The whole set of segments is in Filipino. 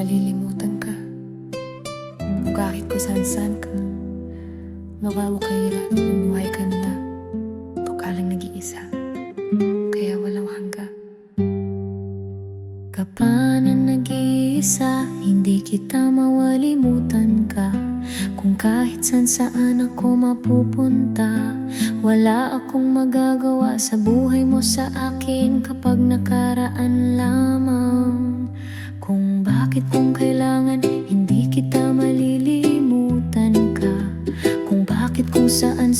malilimutan ka. Kung kahit kung saan-saan ka, mawawakaira, namuhay ka na. Ito ka lang nag-iisa, kaya walang hangga. Kapanan nag-iisa, hindi kita mawalimutan ka. Kung kahit saan ako mapupunta, wala akong magagawa sa buhay mo sa akin kapag nakaraan lamang. Kung bakit kung kailangan, hindi kita malilimutan ka. Kung bakit kung saan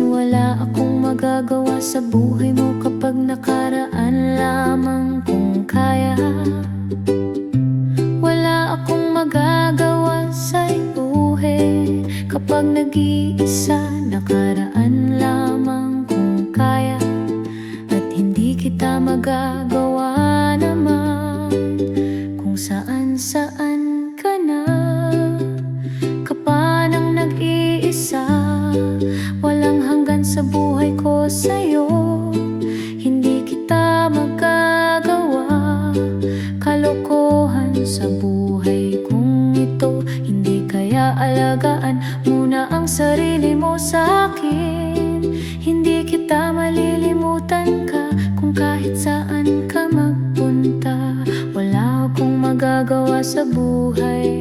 wala akong magagawa sa buhay mo kapag nakaraan lamang. Kung kaya, wala akong magagawa sa buhay kapag nag-iisa, nakaraan lamang. Kung kaya, at hindi kita magagawa naman. Kung saan ka na, kapanang nag-iisa, walang hanggan sa buhay ko sa'yo. Hindi kita magagawa, kalokohan sa buhay kong ito. Hindi kaya alagaan muna ang sarili mo sa akin. Hindi kita malilimutan ka kung kahit saan ka magpunta. Wala akong magagawa sa buhay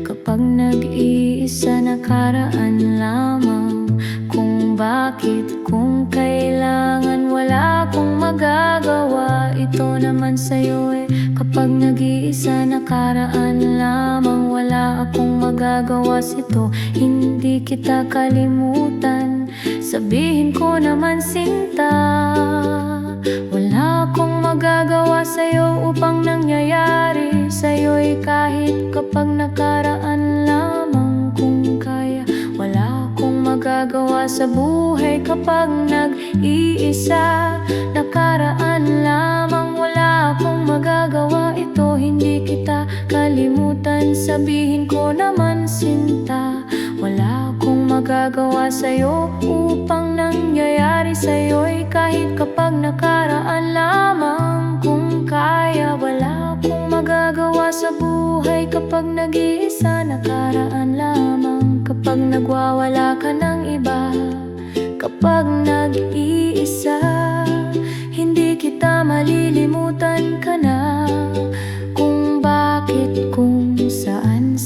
kapag nag-iisa, nakaraan lamang. Kung bakit kung kailangan, wala akong magagawa. Ito naman sa'yo kapag nag-iisa, nakaraan lamang. Wala akong magagawa sito, hindi kita kalimutan. Sabihin ko naman sinta, wala akong magagawa sa'yo upang nangyayari sa'yo'y kahit kapag nakaraan lamang. Kung kaya, wala akong magagawa sa buhay kapag nag-iisa, nakaraan lamang. Wala akong magagawa, ito hindi kita kalimutan. Sabihin ko naman sinta, wala akong magagawa sa'yo upang nangyayari sa'yo'y kahit kapag nakaraan lamang. Kung kaya, wala akong magagawa sa buhay kapag nag-iisa, nakaraan lamang. Kapag nagwawala ka ng iba, kapag nag-iisa, hindi kita malilimutan ka na. Kung bakit kung saan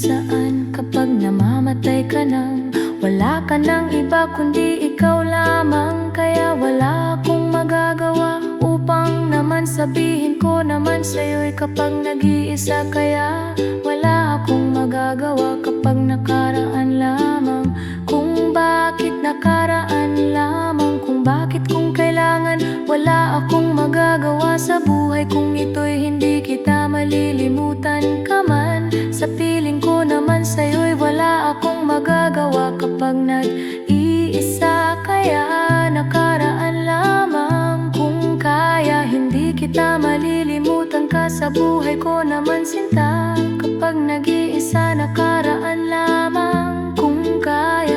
kapag namamatay ka nang wala ka ng iba kundi ikaw lamang. Kaya wala akong magagawa upang naman sabihin ko naman sa'yo'y kapag nag-iisa. Kaya wala akong magagawa kapag nakaraan lamang. Kung bakit nakaraan lamang, kung bakit kung kailangan, wala akong magagawa sa buhay kung ito'y hindi kita malilimutan ka man. Sa piling ko naman sa'yo'y wala akong magagawa kapag nag-iisa. Kaya nakaraan lamang. Kung kaya, hindi kita malilimutan ka. Sa buhay ko naman sinta, kapag nag-iisa, nakaraan lamang. Kung kaya,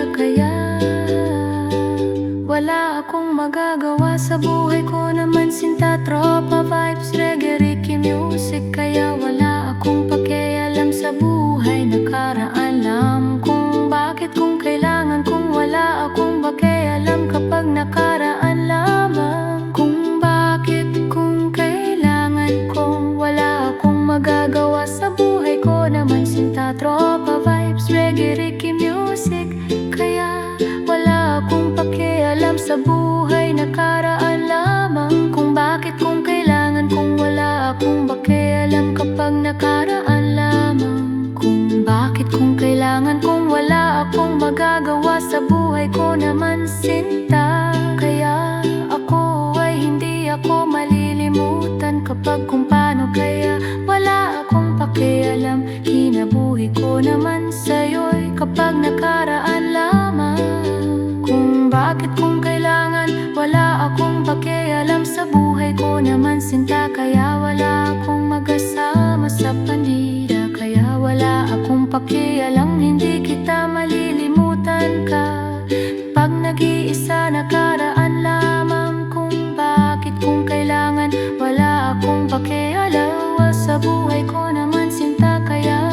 wala akong magagawa sa buhay ko naman sinta. Tropa vibes, reggae, Ricky music. Kaya wala akong pakialam sa buhay, nakaraan lang. Kung bakit kung kailangan, kung wala akong pakialam kapag nakaraan lamang. Kung bakit kung kailangan, kung wala akong magagawa sa buhay ko naman sinta. Tropa vibes, reggae, Ricky music. Kaya wala akong pakialam sa buhay, nakaraan lamang. Kung bakit kung kailangan, kung wala akong pakialam kapag nakaraan lamang. Kung bakit kung kailangan, kung wala akong magagawa sa buhay ko naman sinta. Kaya ako ay hindi ako malilimutan kapag kung paano. Kaya wala akong pakialam, kinabuhi ko naman sa'yo'y kapag nakaraan lamang. Kung bakit kung kailangan, wala akong pakialam sa buhay ko naman sinta. Kaya wala akong mag-asama sa panira. Kaya wala akong pakialam, hindi kita malilimutan ka. Pag nag-iisa, nakaraan lamang. Kung bakit kung kailangan, wala akong pakialam sa buhay ko naman sinta. Kaya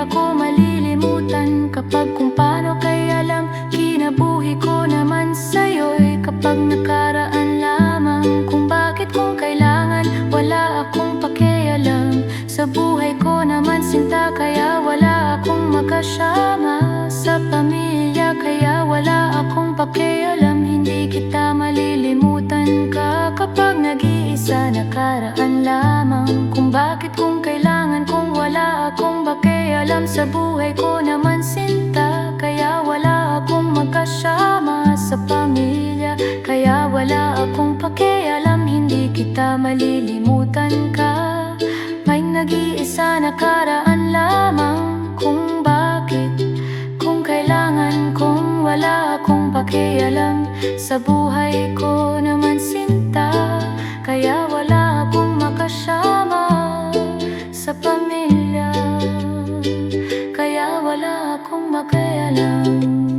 ko malilimutan kapag kung paano kay alam. Kinabuhi ko naman sa'yo'y kapag nakaraan lamang. Kung bakit kung kailangan, wala akong pakialam. Sa buhay ko naman sinta, kaya wala akong makasama. Sa pamilya, kaya wala akong pakialam. Hindi kita malilimutan ka kapag nag-iisa, nakaraan lamang. Kung bakit kung kailangan, kung wala akong pakialam. Sa buhay ko naman sinta, kaya wala akong magkasama. Sa pamilya, kaya wala akong pakialam. Hindi kita malilimutan ka. May nag-iisa, nakaraan lamang. Kung bakit, kung kailangan, kung wala akong pakialam. Sa buhay ko naman sinta, kaya wala akong makasama. Sa pamilya, kaya wala akong makialam.